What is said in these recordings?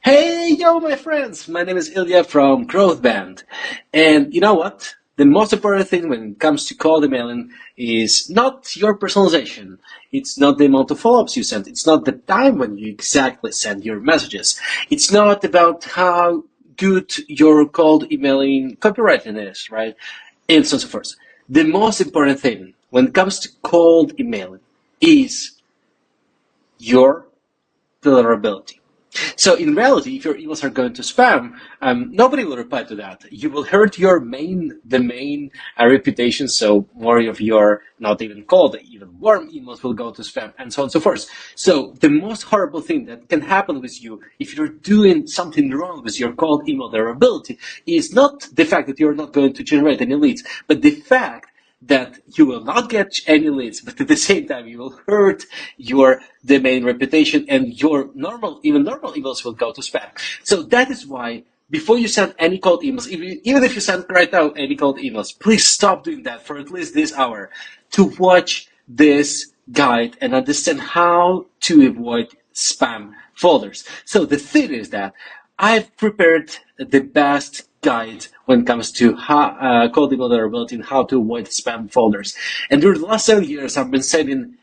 Hey, yo, my friends! My name is Ilya from Growth Band. And you know what? The most important thing when it comes to cold emailing is not your personalization. It's not the amount of follow-ups you send. It's not the time when you exactly send your messages. It's not about how good your cold emailing copywriting is, right? And so on and so forth. The most important thing when it comes to cold emailing is your deliverability. So in reality, if your emails are going to spam, nobody will reply to that. You will hurt the main reputation. So more of your not even cold, even warm emails will go to spam, and so on and so forth. So the most horrible thing that can happen with you if you're doing something wrong with your cold email deliverability is not the fact that you're not going to generate any leads, but the fact that you will not get any leads, but at the same time you will hurt your domain reputation, and your even normal emails will go to spam. So that is why before you send any cold emails, even if you send right now any cold emails, please stop doing that for at least this hour to watch this guide and understand how to avoid spam folders. So the thing is that I've prepared the best guide when it comes to cold email vulnerability and how to avoid spam folders. And during the last 7 years, I've been sending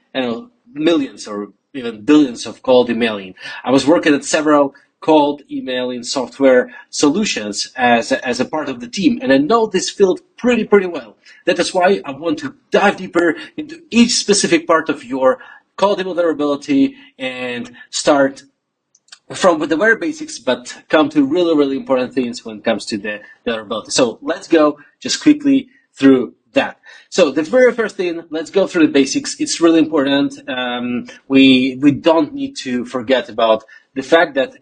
millions or even billions of cold emailing. I was working at several cold emailing software solutions as a part of the team, and I know this field pretty well. That is why I want to dive deeper into each specific part of your cold email vulnerability and start from the very basics, but come to really important things when it comes to the vulnerability. So let's go just quickly through that. So the very first thing, let's go through the basics. It's really important. We don't need to forget about the fact that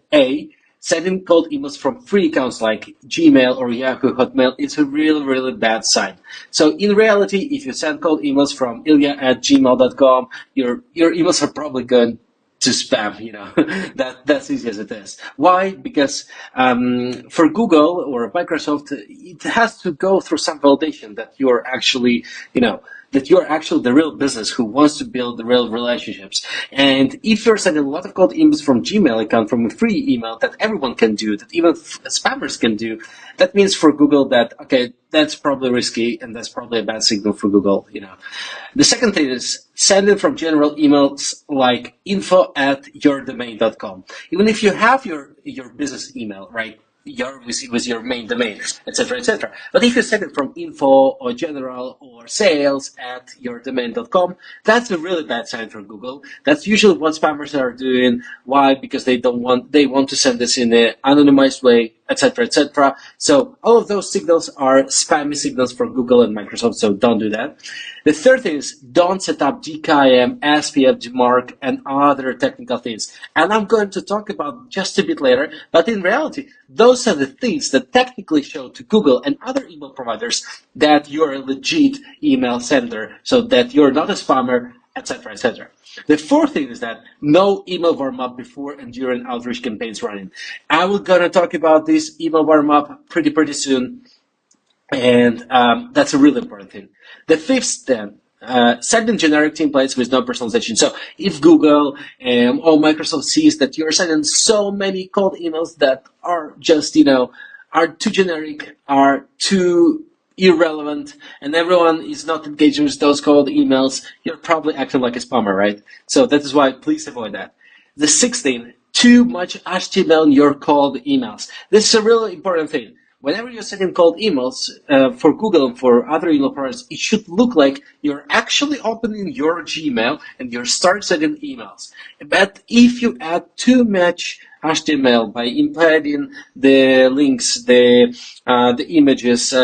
sending cold emails from free accounts like Gmail or Yahoo, Hotmail is a really bad sign. So in reality, if you send cold emails from ilya@gmail.com, your emails are probably going to spam. That's easy as it is. Why? Because for Google or Microsoft, it has to go through some validation that you're actually the real business who wants to build the real relationships. And if you're sending a lot of cold emails from Gmail account, from a free email that everyone can do, that even spammers can do, that means for Google that, okay, that's probably risky, and that's probably a bad signal for Google. The second thing is sending from general emails like info@yourdomain.com. Even if you have your business email, right? With your main domain, etc. But if you send it from info or general or sales at yourdomain.com, that's a really bad sign for Google. That's usually what spammers are doing. Why? Because they want to send this in an anonymized way, etc. So all of those signals are spammy signals for Google and Microsoft, so don't do that. The third thing is don't set up DKIM, SPF, DMARC, and other technical things. And I'm going to talk about just a bit later, but in reality, those are the things that technically show to Google and other email providers that you're a legit email sender, so that you're not a spammer, etc. The fourth thing is that no email warm-up before and during outreach campaigns running. I will gonna talk about this email warm-up pretty soon, and that's a really important thing. The fifth then, sending generic templates with no personalization. So if Google or Microsoft sees that you're sending so many cold emails that are just, are too generic, are too irrelevant, and everyone is not engaging with those cold emails, you're probably acting like a spammer, right? So that is why please avoid that. The sixth thing, too much HTML in your cold emails. This is a really important thing. Whenever you're sending cold emails for Google and for other email providers, it should look like you're actually opening your Gmail and you're start sending emails. But if you add too much HTML by embedding the links, the images,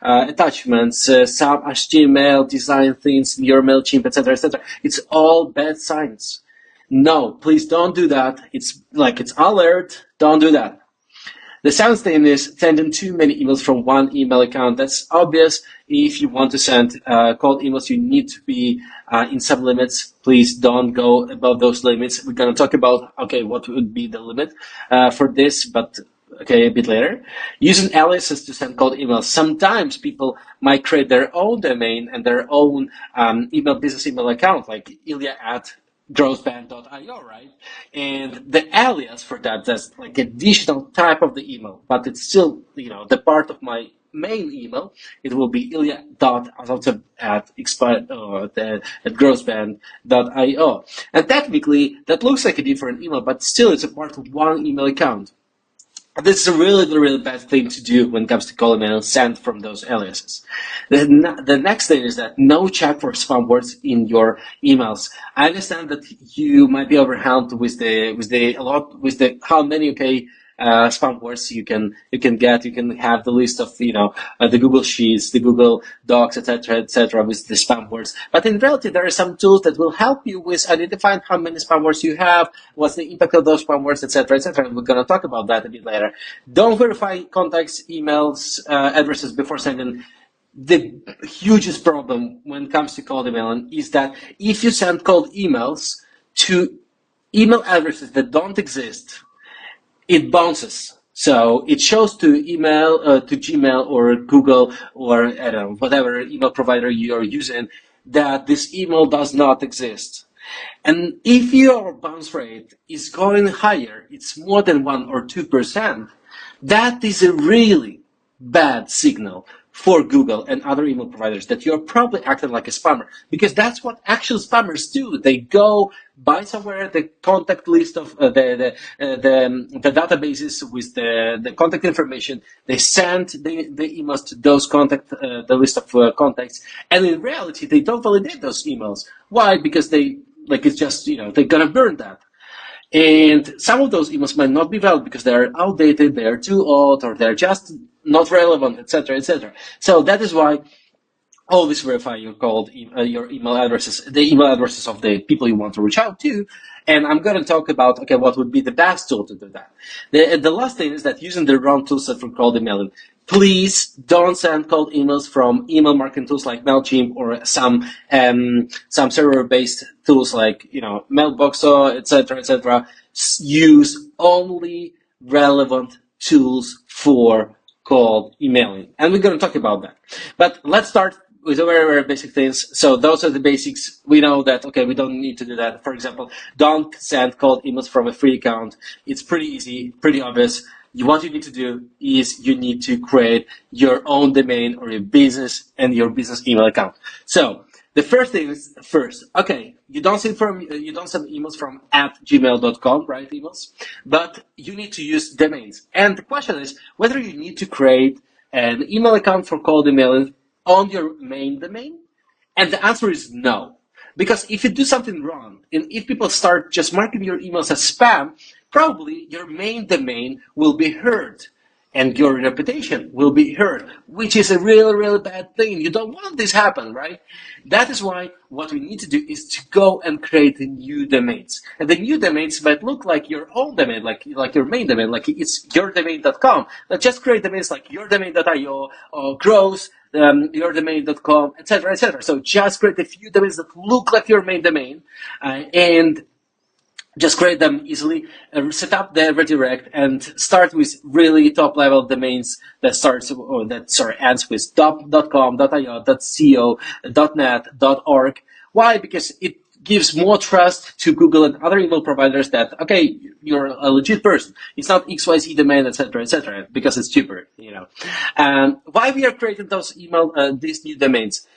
attachments, some HTML design things in your MailChimp, etc. It's all bad signs. No, please don't do that. It's alert. Don't do that. The seventh thing is sending too many emails from one email account. That's obvious. If you want to send cold emails, you need to be in some limits. Please don't go above those limits. We're going to talk about, what would be the limit for this, but a bit later. Using aliases to send cold emails. Sometimes people might create their own domain and their own business email account, like Ilya at growthband.io, right? And the alias for that, that's like additional type of the email, but it's still, the part of my main email. It will be ilya.azovtsev at growthband.io. And technically, that looks like a different email, but still it's a part of one email account. This is a really, really bad thing to do when it comes to calling emails sent from those aliases. The next thing is that no check for spam words in your emails. I understand that you might be overwhelmed with the how many spam words you can get. You can have the list of the Google Sheets, the Google Docs, etc., with the spam words. But in reality, there are some tools that will help you with identifying how many spam words you have, what's the impact of those spam words, etc., etc. We're going to talk about that a bit later. Don't verify contacts, emails, addresses before sending. The hugest problem when it comes to cold emailing is that if you send cold emails to email addresses that don't exist, it bounces. So it shows to to Gmail or Google or I don't know, whatever email provider you're using that this email does not exist. And if your bounce rate is going higher, it's more than 1 or 2%, that is a really bad signal for Google and other email providers that you're probably acting like a spammer, because that's what actual spammers do. They go buy somewhere the contact list of the databases with the contact information. They send the emails to those the list of contacts, and in reality, they don't validate those emails. Why? Because it's just they're gonna burn that. And some of those emails might not be valid because they're outdated, they're too old, or they're just not relevant, etc., etc. So that is why always verify your email addresses, the email addresses of the people you want to reach out to. And I'm going to talk about what would be the best tool to do that. The last thing is that using the wrong toolset for cold emailing. Please don't send cold emails from email marketing tools like MailChimp or some server-based tools like Mailboxo, etc., etc. Use only relevant tools for cold emailing, and we're going to talk about that. But let's start with the very, very basic things. So those are the basics. We know that, we don't need to do that. For example, don't send cold emails from a free account. It's pretty easy, pretty obvious. What you need to do is you need to create your own domain or your business email account. So the first thing is you don't send emails from @gmail.com, right? Emails, but you need to use domains. And the question is whether you need to create an email account for cold emailing on your main domain. And the answer is no. Because if you do something wrong, and if people start just marking your emails as spam, probably your main domain will be hurt and your reputation will be hurt, which is a really, really bad thing. You don't want this to happen, right? That is why what we need to do is to go and create new domains. And the new domains might look like your own domain, like your main domain, like it's yourdomain.com. But just create domains like yourdomain.io or growth, yourdomain.com, etc., etc. So just create a few domains that look like your main domain, and just create them easily, set up the redirect, and start with really top-level domains that ends with .com, .io, .co, .net, .org. Why? Because it gives more trust to Google and other email providers that, you're a legit person. It's not XYZ domain, etc., etc., because it's cheaper, Why we are creating these new domains?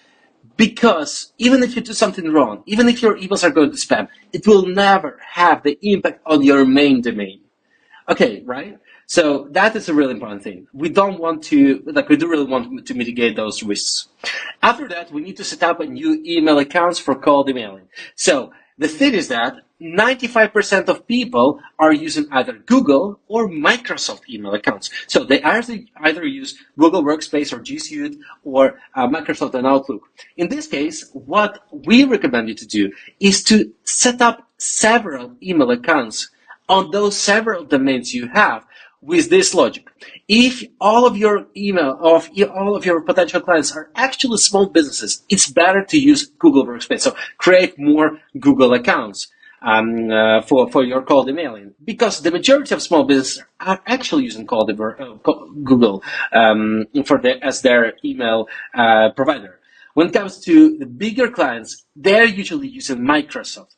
Because even if you do something wrong, even if your emails are going to spam, it will never have the impact on your main domain. Okay, right? So that is a really important thing. We do really want to mitigate those risks. After that, we need to set up a new email accounts for cold emailing. So the thing is that 95% of people are using either Google or Microsoft email accounts. So they either use Google Workspace or G Suite or Microsoft and Outlook. In this case, what we recommend you to do is to set up several email accounts on those several domains you have with this logic. If all of your all of your potential clients are actually small businesses, it's better to use Google Workspace. So create more Google accounts for your cold emailing, because the majority of small businesses are actually using Google as their email provider. When it comes to the bigger clients, they're usually using Microsoft.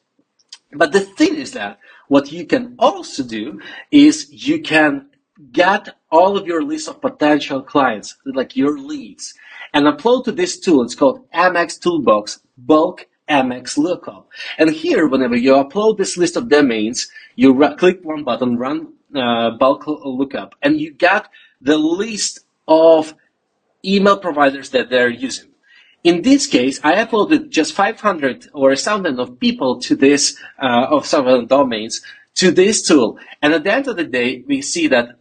But the thing is that what you can also do is you can get all of your list of potential clients, like your leads, and upload to this tool. It's called MX Toolbox Bulk MX Lookup. And here, whenever you upload this list of domains, you click one button, run bulk lookup, and you get the list of email providers that they're using. In this case, I uploaded just 500 or 1,000 of people to this, of several domains to this tool. And at the end of the day, we see that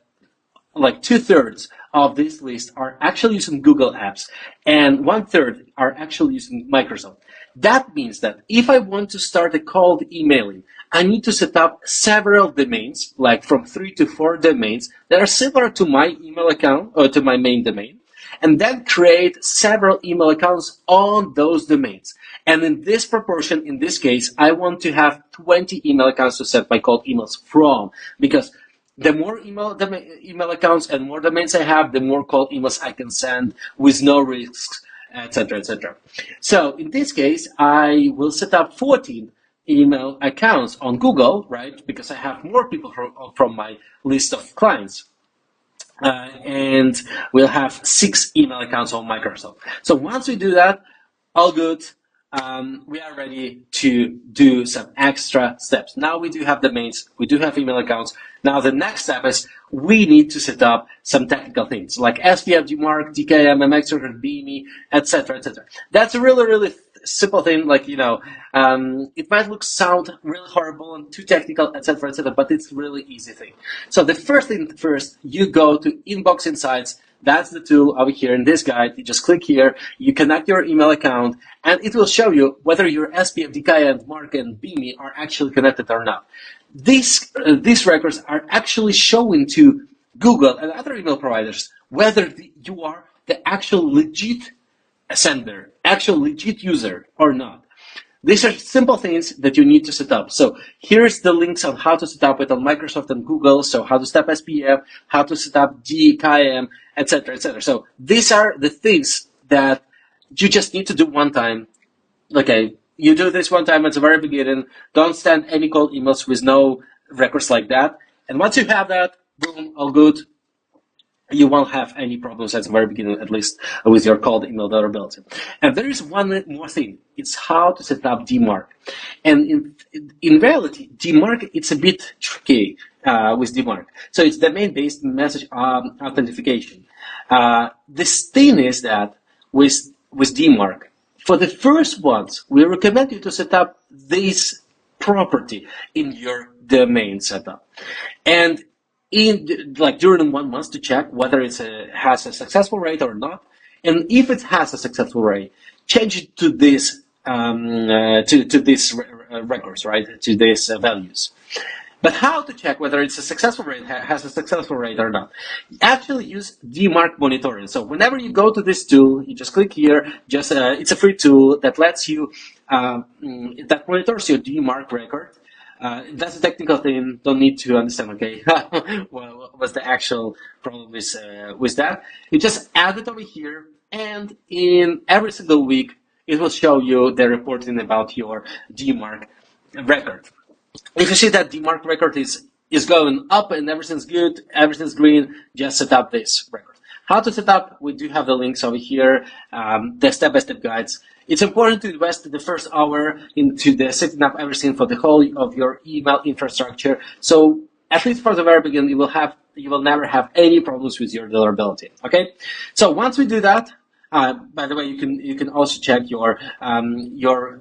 like 2/3 of this list are actually using Google Apps and 1/3 are actually using Microsoft. That means that if I want to start a cold emailing, I need to set up several domains, like from 3 to 4 domains that are similar to my email account or to my main domain, and then create several email accounts on those domains. And in this proportion, in this case, I want to have 20 email accounts to set my cold emails from, because the more email accounts and more domains I have, the more cold emails I can send with no risks, etc., etc. So in this case, I will set up 14 email accounts on Google, right? Because I have more people from my list of clients. And we'll have 6 email accounts on Microsoft. So once we do that, all good. We are ready to do some extra steps. Now we do have domains, we do have email accounts. Now the next step is we need to set up some technical things like SPF, DMARC, DKM, MX record, BME, etc., etc. That's a really, really simple thing. Like, it might sound really horrible and too technical, etc., etc., but it's really easy thing. So the first thing first, you go to Inbox Insights. That's the tool over here in this guide. You just click here, you connect your email account, and it will show you whether your SPF, DKM, DMARC, and BME are actually connected or not. These records are actually showing to Google and other email providers whether you are the actual legit sender, actual legit user or not. These are simple things that you need to set up. So here's the links on how to set up it on Microsoft and Google. So how to set up SPF, how to set up DKM, etc., etc. So these are the things that you just need to do one time. Okay, you do this one time at the very beginning. Don't send any cold emails with no records like that. And once you have that, boom, all good. You won't have any problems at the very beginning, at least with your cold email deliverability. And there is one more thing. It's how to set up DMARC. And in reality, DMARC, it's a bit tricky with DMARC. So it's domain-based message authentication. This thing is that with DMARC, for the first ones, we recommend you to set up this property in your domain setup. And during 1 month to check whether it has a successful rate or not, and if it has a successful rate, change it to this to these records, right? To these values. But how to check whether it's a successful rate, has a successful rate or not? Actually use DMARC monitoring. So whenever you go to this tool, you just click here. It's a free tool that lets you that monitors your DMARC record. That's a technical thing. Don't need to understand. Okay, what was the actual problem with that? You just add it over here, and in every single week, it will show you the reporting about your DMARC record. If you see that DMARC record is going up and everything's good, everything's green, just set up this record. How to set up? We do have the links over here, the step-by-step guides. It's important to invest the first hour into the setting up everything for the whole of your email infrastructure. So at least for the very beginning, you will never have any problems with your deliverability. Okay. So once we do that, by the way, you can also check your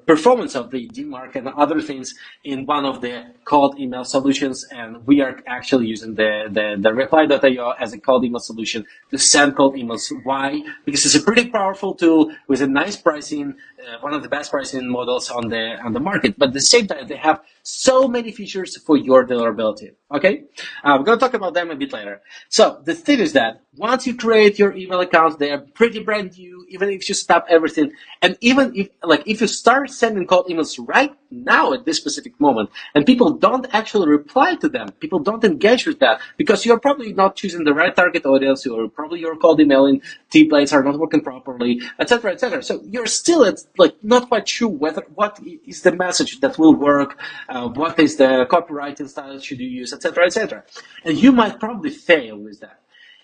performance of the DMARC and other things in one of the cold email solutions, and we are actually using the reply.io as a cold email solution to send cold emails. Why? Because it's a pretty powerful tool with a nice pricing, one of the best pricing models on the market. But at the same time, they have so many features for your deliverability. Okay, we're going to talk about them a bit later. So the thing is that Once you create your email accounts, they are pretty brand new, even if you stop everything. And even if you start sending cold emails right now at this specific moment, and people don't actually reply to them, people don't engage with that, because you're probably not choosing the right target audience, or probably your cold emailing templates are not working properly, etc., etc. So you're still not quite sure what is the message that will work, what is the copywriting style should you use, etc., etc. And you might probably fail with that.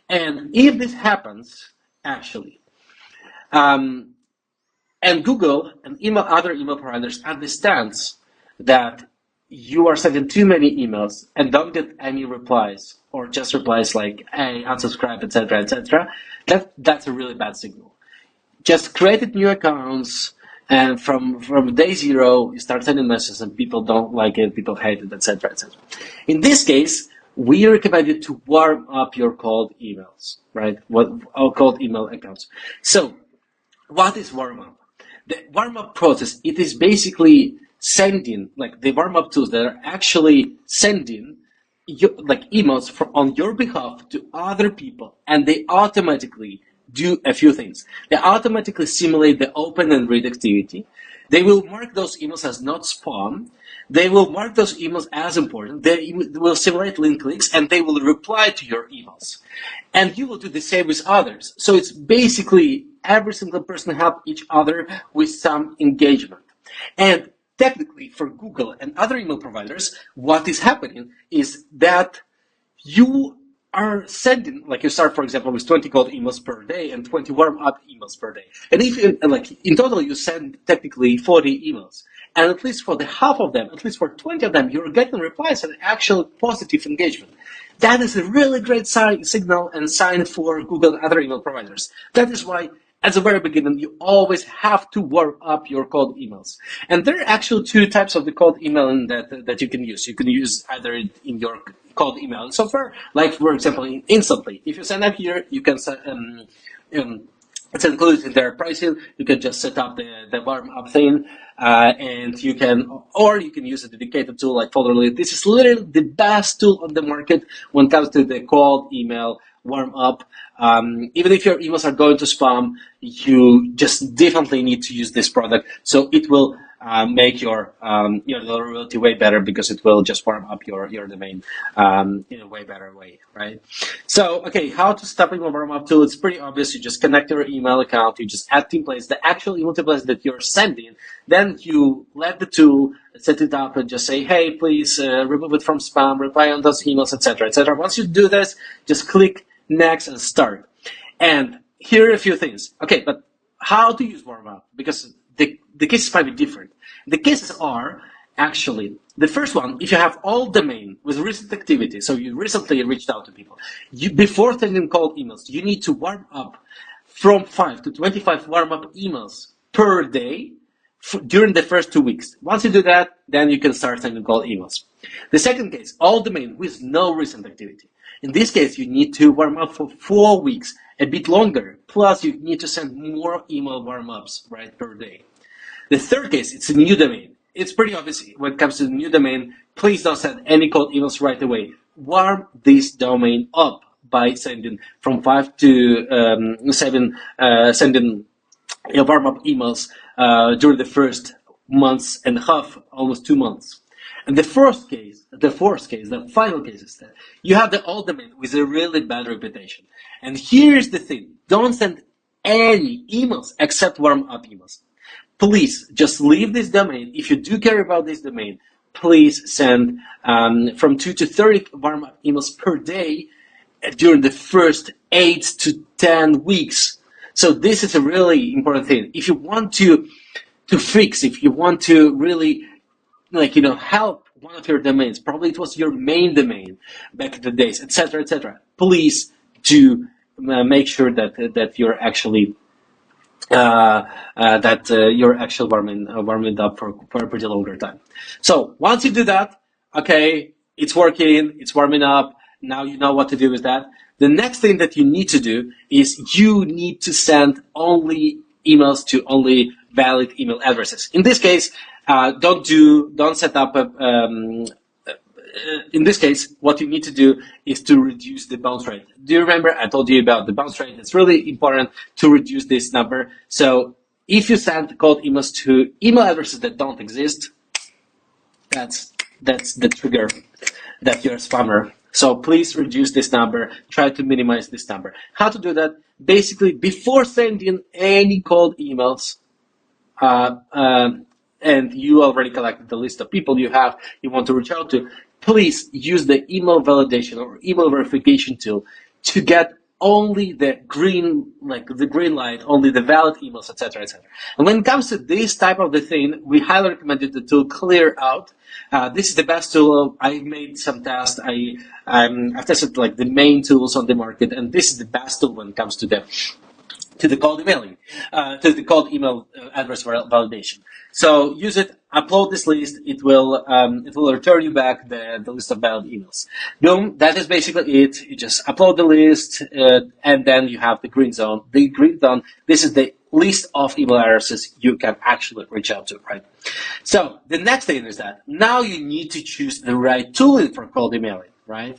And if this happens, actually, and Google and other email providers understands that you are sending too many emails and don't get any replies, or just replies like, hey, unsubscribe, etc., etc., that's a really bad signal. Just create new accounts, and from day zero, you start sending messages, and people don't like it, people hate it, etc., etc. In this case, we recommend you to warm up your cold emails, right? Cold email accounts. So, what is warm up? The warm up process, it is basically sending, like the warm up tools that are actually sending emails on your behalf to other people, and they automatically do a few things. They automatically simulate the open and read activity. They will mark those emails as not spam. They will mark those emails as important. They will simulate link clicks, and they will reply to your emails. And you will do the same with others. So it's basically every single person help each other with some engagement. And technically, for Google and other email providers, what is happening is that you are sending, you start, for example, with 20 cold emails per day and 20 warm-up emails per day. And if in total, you send technically 40 emails. And at least for the half of them, at least for 20 of them, you're getting replies and actual positive engagement. That is a really great signal and sign for Google and other email providers. That is why, at the very beginning, you always have to warm up your cold emails. And there are actually two types of the cold emailing that you can use. You can use either in your cold emailing software, like, for example, Instantly. If you sign up here, you can it's included in their pricing. You can just set up the warm up thing, and you can use a dedicated tool like Folderly. This is literally the best tool on the market when it comes to the cold email warm up. Even if your emails are going to spam, you just definitely need to use this product. So it will make your deliverability way better, because it will just warm up your domain in a way better way, right? So, okay, how to stop email warm up tool? It's pretty obvious. You just connect your email account. You just add templates, the actual email templates that you're sending. Then you let the tool set it up and just say, hey, please remove it from spam, reply on those emails, etc., etc. Once you do this, just click next and start. And here are a few things. Okay, but how to use warm up? Because the cases might be different. The cases are actually, the first one, if you have all domain with recent activity, so you recently reached out to people, before sending cold emails, you need to warm up from 5 to 25 warm up emails per day during the first 2 weeks. Once you do that, then you can start sending cold emails. The second case, all domain with no recent activity. In this case, you need to warm up for 4 weeks, a bit longer. Plus, you need to send more email warm-ups, right, per day. The third case, it's a new domain. It's pretty obvious when it comes to the new domain. Please don't send any cold emails right away. Warm this domain up by sending from 5 to 7, sending warm-up emails during the first months and a half, almost 2 months. And the fourth case, the final case is that you have the old domain with a really bad reputation. And here's the thing. Don't send any emails except warm-up emails. Please just leave this domain. If you do care about this domain, please send from 2 to 30 warm-up emails per day during the first 8 to 10 weeks. So this is a really important thing. If you want to fix, if you want to really help one of your domains, probably it was your main domain back in the days, etc., etc. Please do make sure that you're actually you're actually warming up for a pretty longer time. So once you do that, okay, it's working, it's warming up. Now you know what to do with that. The next thing that you need to do is you need to send only emails to only valid email addresses. In this case, don't set up in this case, what you need to do is to reduce the bounce rate. Do you remember I told you about the bounce rate? It's really important to reduce this number. So if you send cold emails to email addresses that don't exist, that's the trigger that you're a spammer. So please reduce this number. Try to minimize this number. How to do that? Basically, before sending any cold emails, uh, um, and you already collected the list of people you want to reach out to, please use the email validation or email verification tool to get only the green, like the green light, only the valid emails, etc., etc. And when it comes to this type of the thing, we highly recommend you the tool Clear Out. This is the best tool. I made some tests. I've tested like the main tools on the market, and this is the best tool when it comes to the cold emailing, to the cold email address validation. So use it, upload this list, it will return you back the list of valid emails. Boom, that is basically it. You just upload the list, and then you have the green zone. The green zone, this is the list of email addresses you can actually reach out to, right? So the next thing is that now you need to choose the right tooling for cold emailing, right?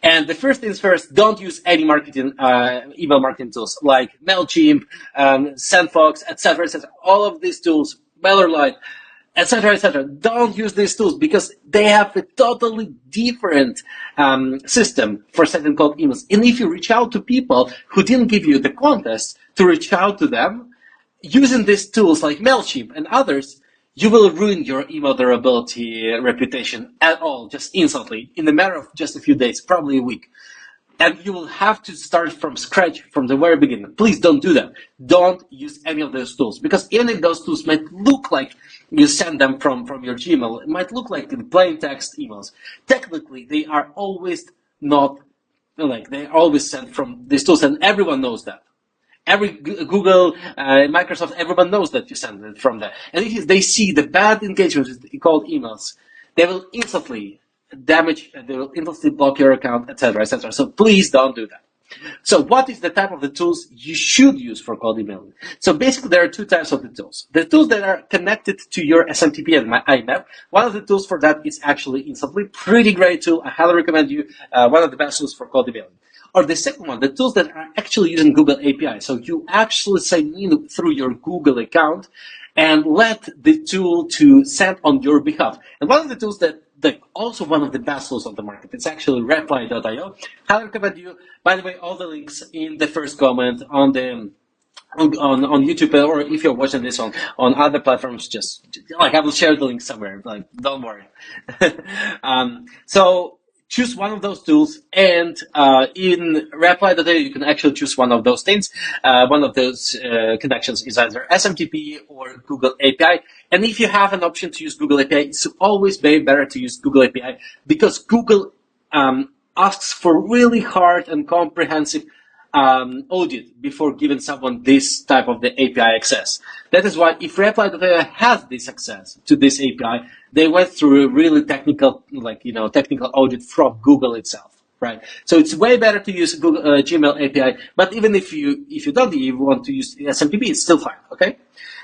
And the first things first, don't use any email marketing tools like MailChimp, SendFox, etc., etc. All of these tools, MailerLite, etc., etc. Don't use these tools because they have a totally different system for sending cold emails. And if you reach out to people who didn't give you the contest to reach out to them, using these tools like MailChimp and others, you will ruin your email durability reputation at all, just instantly, in a matter of just a few days, probably a week. And you will have to start from scratch from the very beginning. Please don't do that. Don't use any of those tools, because even if those tools might look like you send them from your Gmail, it might look like plain text emails. Technically, they are always not, like, they are always sent from these tools, and everyone knows that. Every Google, Microsoft, everyone knows that you send it from there. And if they see the bad engagement with cold emails, they will instantly damage, they will instantly block your account, etc., etc. So please don't do that. So what is the type of the tools you should use for cold emailing? So basically there are two types of the tools. The tools that are connected to your SMTP and IMAP. One of the tools for that is actually Instantly. Pretty great tool. I highly recommend you. One of the best tools for cold emailing. Or the second one, the tools that are actually using Google API. So you actually sign in through your Google account and let the tool to send on your behalf. And one of the tools that also one of the best tools on the market, it's actually reply.io. I recommend you, by the way, all the links in the first comment on the on YouTube, or if you're watching this on other platforms, just like I will share the link somewhere, like don't worry. So choose one of those tools, and in reply.io you can actually choose one of those things. One of those connections is either SMTP or Google API. And if you have an option to use Google API, it's always way better to use Google API, because Google asks for really hard and comprehensive audit before giving someone this type of the API access. That is why if reply.io has this access to this API, they went through a really technical, technical audit from Google itself, right? So it's way better to use Google Gmail API. But even if you don't, you want to use SMTP, it's still fine, okay?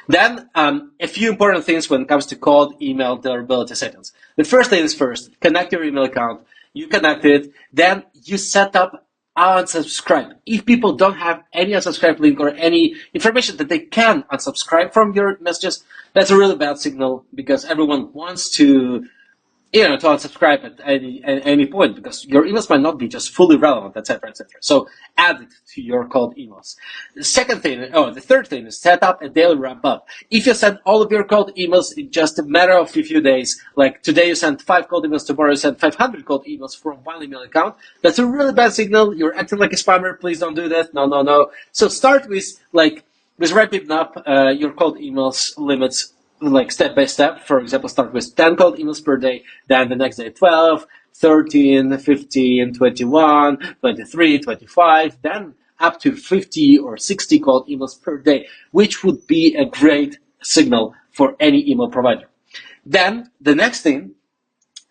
Then a few important things when it comes to cold email deliverability settings. The first thing is first, connect your email account. You connect it, then you set up unsubscribe. If people don't have any unsubscribe link or any information that they can unsubscribe from your messages, that's a really bad signal, because everyone wants to to unsubscribe at any point, because your emails might not be just fully relevant, etc., etc. So add it to your cold emails. The third thing is set up a daily wrap up. If you send all of your cold emails in just a matter of a few days, like today you send 5 cold emails, tomorrow you send 500 cold emails from one email account, that's a really bad signal. You're acting like a spammer. Please don't do that. No. So start with wrapping up your cold emails limits, like step by step. For example, start with 10 cold emails per day, then the next day 12, 13, 15, 21, 23, 25, then up to 50 or 60 cold emails per day, which would be a great signal for any email provider. Then the next thing,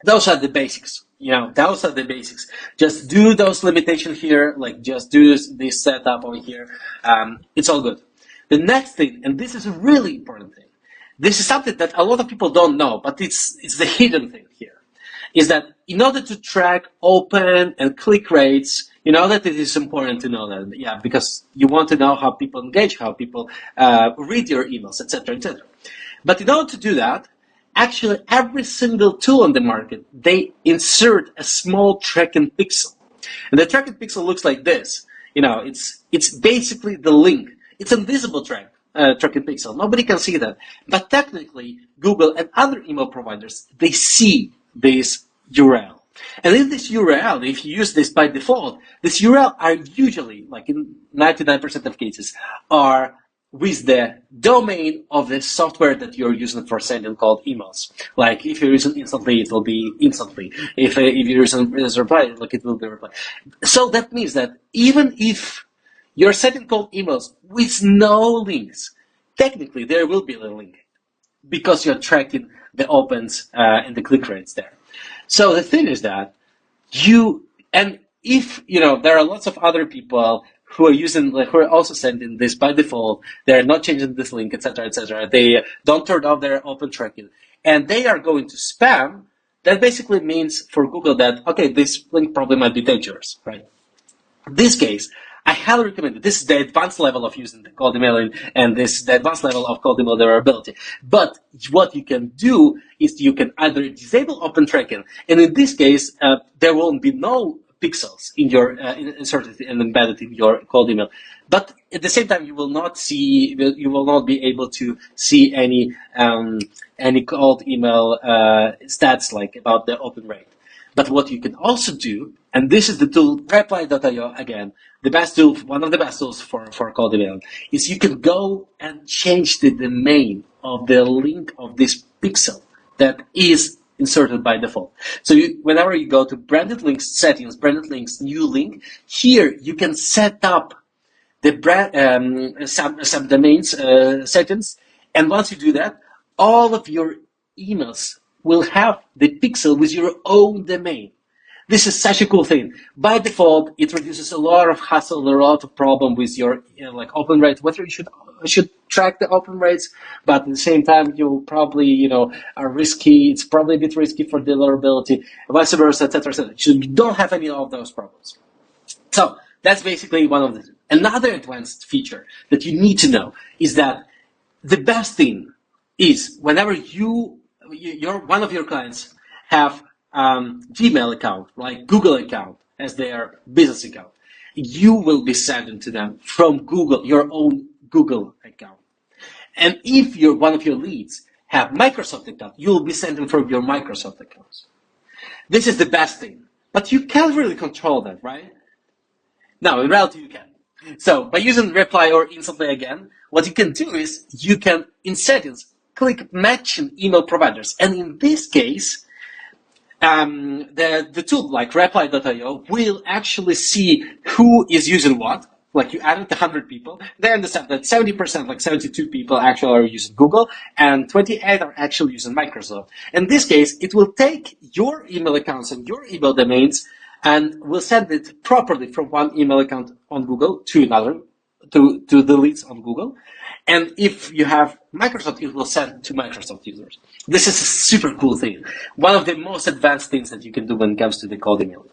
those are the basics. Those are the basics. Just do those limitations here, like just do this setup over here. It's all good. The next thing, and this is a really important thing, this is something that a lot of people don't know, but it's the hidden thing here, is that in order to track open and click rates, you know that it is important to know that, yeah, because you want to know how people engage, how people read your emails, etc., etc. But in order to do that, actually every single tool on the market, they insert a small tracking pixel. And the tracking pixel looks like this. It's basically the link. It's invisible tracking pixel. Nobody can see that. But technically, Google and other email providers, they see this URL. And in this URL, if you use this by default, this URL are usually, like in 99% of cases, are with the domain of the software that you're using for sending cold emails. Like if you're using Instantly, it will be Instantly. If you're using Reply, like it will be Reply. So that means that even if you're sending cold emails with no links, technically there will be a link because you're tracking the opens and the click rates there. So the thing is that and if, there are lots of other people who are also sending this by default, they're not changing this link, etc., etc. They don't turn off their open tracking, and they are going to spam. That basically means for Google that, okay, this link probably might be dangerous, right? In this case, I highly recommend it. This is the advanced level of using the cold emailing, and this is the advanced level of cold email deliverability. But what you can do is you can either disable open tracking, and in this case, there will be no pixels in your inserted and embedded in your cold email. But at the same time, you will not be able to see any cold email stats like about the open rate. But what you can also do, and this is the tool reply.io again, the best tool, one of the best tools for cold email, is you can go and change the domain of the link of this pixel that is inserted by default. So whenever you go to branded links settings, branded links, new link, here you can set up the subdomains settings, and once you do that, all of your emails will have the pixel with your own domain. This is such a cool thing. By default, it reduces a lot of hassle, a lot of problem with your open rate, whether you should track the open rates, but at the same time, you'll probably, are risky. It's probably a bit risky for deliverability, vice versa, etc., etc. So you don't have any of those problems. So that's basically one of the. Another advanced feature that you need to know is that the best thing is whenever one of your clients have Gmail account, like Google account as their business account, you will be sending to them from Google, your own Google account. And if one of your leads have Microsoft account, you will be sending from your Microsoft accounts. This is the best thing, but you can't really control that, right? No, in reality you can. So by using Reply or Instantly again, what you can do is you can, in settings, click matching email providers. And in this case, the tool like reply.io will actually see who is using what. Like you added 100 people, they understand that 70%, like 72 people actually are using Google, and 28 are actually using Microsoft. In this case, it will take your email accounts and your email domains and will send it properly from one email account on Google to another, to the leads on Google. And if you have Microsoft, it will send to Microsoft users. This is a super cool thing. One of the most advanced things that you can do when it comes to the cold email.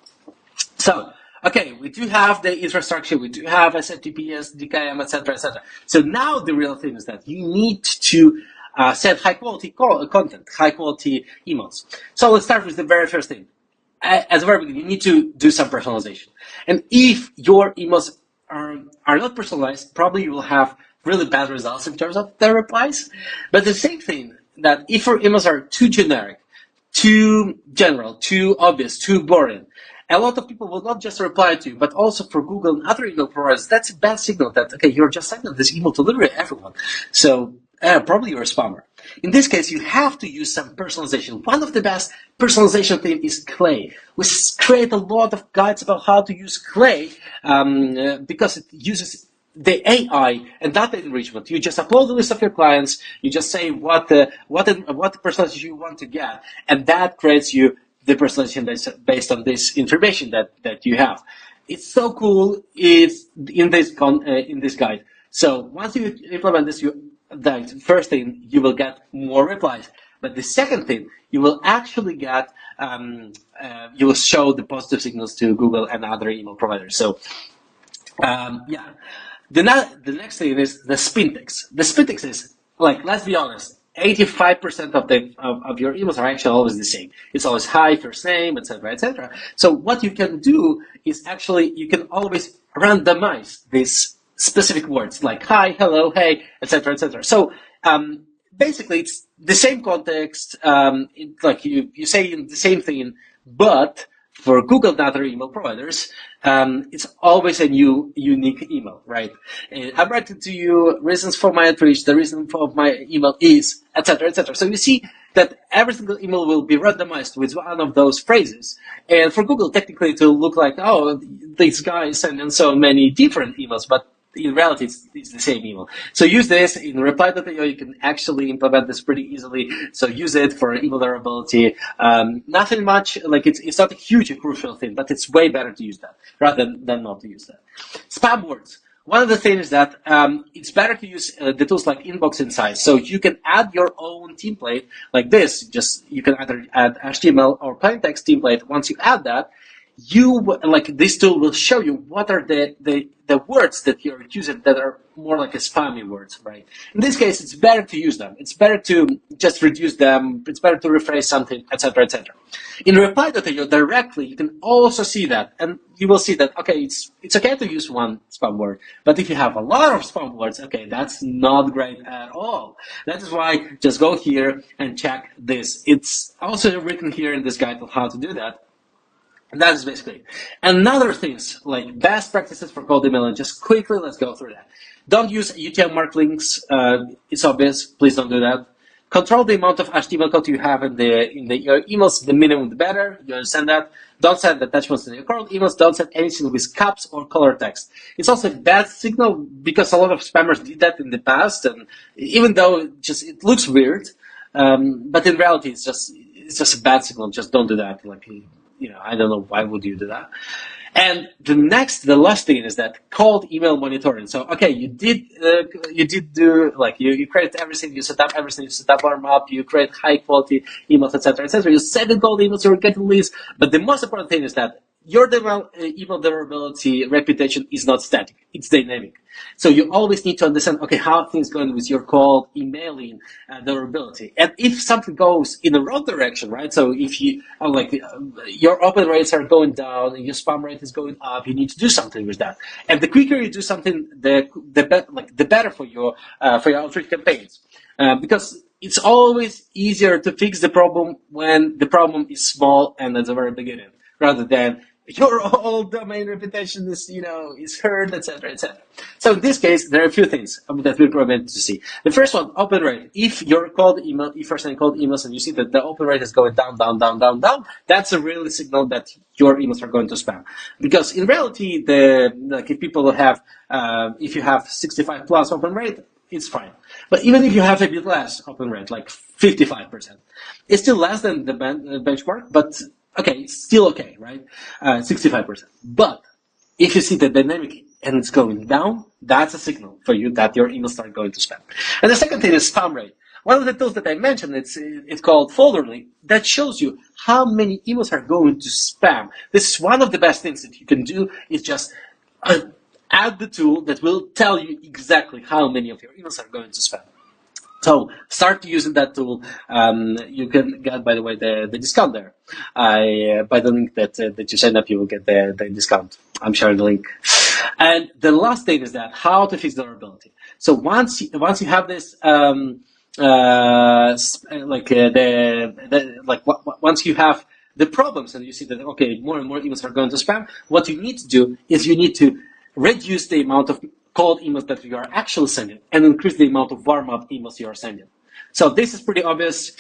So, okay, we do have the infrastructure, we do have SFTPS, DKIM, etc., etc. So now the real thing is that you need to send high-quality content, high-quality emails. So let's start with the very first thing. As a very beginning, you need to do some personalization. And if your emails are not personalized, probably you will have really bad results in terms of the replies. But the same thing, that if your emails are too generic, too general, too obvious, too boring, a lot of people will not just reply to you, but also for Google and other email providers, that's a bad signal that, okay, you're just sending this email to literally everyone. So probably you're a spammer. In this case, you have to use some personalization. One of the best personalization things is Clay. We create a lot of guides about how to use Clay because it uses the AI and data enrichment. You just upload the list of your clients. You just say what personalization you want to get, and that creates you the personalization based on this information that you have. It's so cool. It's in this guide. So once you implement this, the first thing, you will get more replies. But the second thing, you will actually get, you will show the positive signals to Google and other email providers. So yeah. The next thing is the spin text. The spin text is, like, let's be honest, 85% of your emails are actually always the same. It's always hi, first name, etc., etc. So what you can do is actually you can always randomize these specific words like hi, hello, hey, etc., etc. So basically, it's the same context. Like you say the same thing, but for Google and other email providers, it's always a new unique email, right? I'm writing to you reasons for my outreach. The reason for my email is, etc., etc. So you see that every single email will be randomized with one of those phrases. And for Google, technically, it will look like, oh, this guy is sending so many different emails, but in reality, it's the same email. So use this in reply.io. You can actually implement this pretty easily. So use it for email durability. Nothing much, like it's not a huge and crucial thing, but it's way better to use that rather than not to use that. Spam words. One of the things is that it's better to use the tools like Inbox Insights. So you can add your own template like this. Just you can either add HTML or plain text template. Once you add that, this tool will show you what are the words that you're using that are more like a spammy words, right? In this case, it's better to use them. It's better to just reduce them. It's better to rephrase something, etc., etc. In reply.io directly, you can also see that, and you will see that, okay, it's okay to use one spam word, but if you have a lot of spam words, okay, that's not great at all. That is why just go here and check this. It's also written here in this guide on how to do that. And that is basically it. Another things like best practices for cold emailing. Just quickly, let's go through that. Don't use UTM mark links. It's obvious. Please don't do that. Control the amount of HTML code you have in your emails. The minimum, the better. You understand that. Don't send attachments in your current emails. Don't send anything with caps or color text. It's also a bad signal because a lot of spammers did that in the past, and even though it looks weird, but in reality, it's just a bad signal. Just don't do that. I don't know why would you do that. And the last thing is that cold email monitoring. So, okay, you did do you create everything, you set up everything, you set up warm up, you create high quality emails, etc., etc. You send in cold emails, you're getting leads. But the most important thing is that your email durability reputation is not static; it's dynamic. So you always need to understand, okay, how things going with your cold emailing durability, and if something goes in the wrong direction, right? So if your open rates are going down and your spam rate is going up, you need to do something with that. And the quicker you do something, the better for your outreach campaigns, because it's always easier to fix the problem when the problem is small and at the very beginning, rather than your whole domain reputation is hurt, etc., etc. So in this case, there are a few things that we're recommend to see. The first one, open rate. If you're sending cold emails and you see that the open rate is going down, down, down, down, down, that's a real signal that your emails are going to spam. Because in reality, if you have 65 plus open rate, it's fine. But even if you have a bit less open rate, like 55%, it's still less than the benchmark, but okay, it's still okay, right? 65%. But if you see the dynamic and it's going down, that's a signal for you that your emails start going to spam. And the second thing is spam rate. One of the tools that I mentioned, it's called Folderly, that shows you how many emails are going to spam. This is one of the best things that you can do, is just add the tool that will tell you exactly how many of your emails are going to spam. So start using that tool. You can get, by the way, the discount there. By the link that you sign up, you will get the discount. I'm sharing the link. And the last thing is that how to fix durability. So once you have this, once you have the problems and you see that, okay, more and more emails are going to spam, what you need to do is you need to reduce the amount of cold emails that you are actually sending and increase the amount of warm-up emails you are sending. So this is pretty obvious.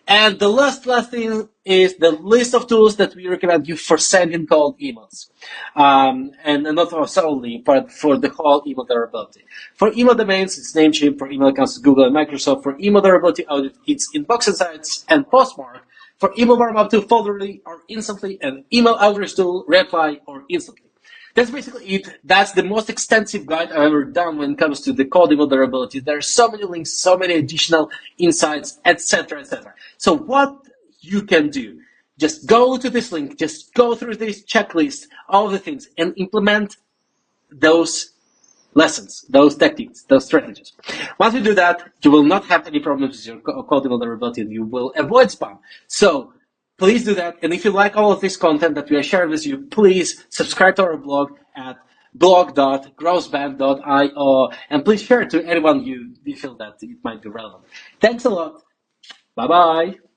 And the last thing is the list of tools that we recommend you for sending cold emails. And not solely, but for the whole email durability. For email domains, it's Namecheap. For email accounts, Google and Microsoft. For email durability audit, it's Inbox Insights and Postmark. For email warm-up tool, Folderly or Instantly, and email outreach tool, Reply or Instantly. That's basically it. That's the most extensive guide I've ever done when it comes to the code vulnerabilities. There are so many links, so many additional insights, etc., etc. So what you can do, just go to this link, just go through this checklist, all the things, and implement those lessons, those tactics, those strategies. Once you do that, you will not have any problems with your code vulnerability and you will avoid spam. So please do that. And if you like all of this content that we are sharing with you, please subscribe to our blog at blog.growthband.io and please share it to anyone you feel that it might be relevant. Thanks a lot. Bye bye.